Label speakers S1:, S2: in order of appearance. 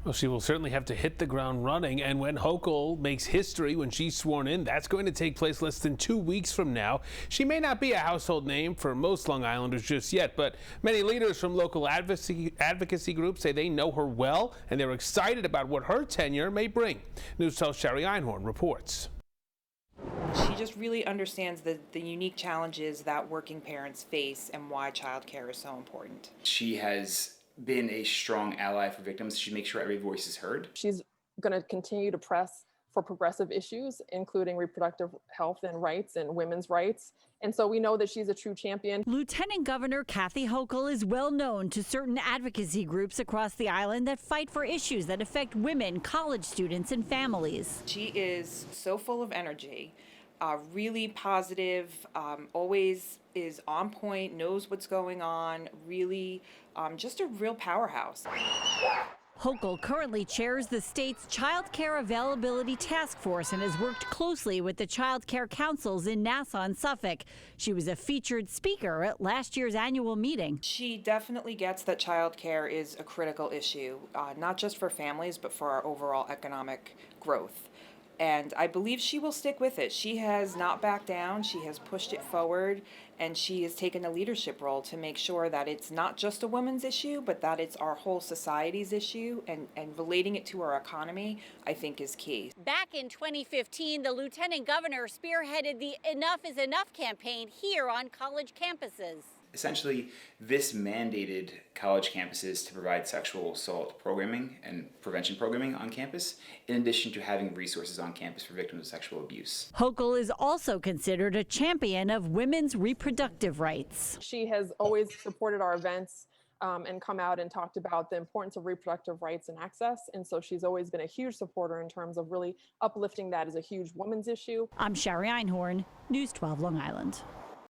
S1: Well, she will certainly have to hit the ground running. And when Hochul makes history when she's sworn in, that's going to take place less than 2 weeks from now. She may not be a household name for most Long Islanders just yet, but many leaders from local advocacy groups say they know her well, and they're excited about what her tenure may bring. News host Sherry Einhorn reports.
S2: She just really understands the unique challenges that working parents face and why childcare is so important.
S3: She has been a strong ally for victims. She makes sure every voice is heard.
S4: She's going to continue to press for progressive issues, including reproductive health and rights and women's rights. And so we know that she's a true champion.
S5: Lieutenant Governor Kathy Hochul is well known to certain advocacy groups across the island that fight for issues that affect women, college students, and families.
S2: She is so full of energy, really positive, always is on point, knows what's going on, really just a real powerhouse.
S5: Hochul currently chairs the state's Child Care Availability Task Force and has worked closely with the child care councils in Nassau and Suffolk. She was a featured speaker at last year's annual meeting.
S2: She definitely gets that child care is a critical issue, not just for families, but for our overall economic growth. And I believe she will stick with it. She has not backed down. She has pushed it forward, and she has taken a leadership role to make sure that it's not just a women's issue, but that it's our whole society's issue, and relating it to our economy, I think, is key.
S5: Back in 2015, the lieutenant governor spearheaded the Enough is Enough campaign here on college campuses.
S3: Essentially, this mandated college campuses to provide sexual assault programming and prevention programming on campus, in addition to having resources on campus for victims of sexual abuse.
S5: Hochul is also considered a champion of women's reproductive rights.
S4: She has always supported our events and come out and talked about the importance of reproductive rights and access. And so she's always been a huge supporter in terms of really uplifting that as a huge women's issue.
S5: I'm Sherry Einhorn, News 12 Long Island.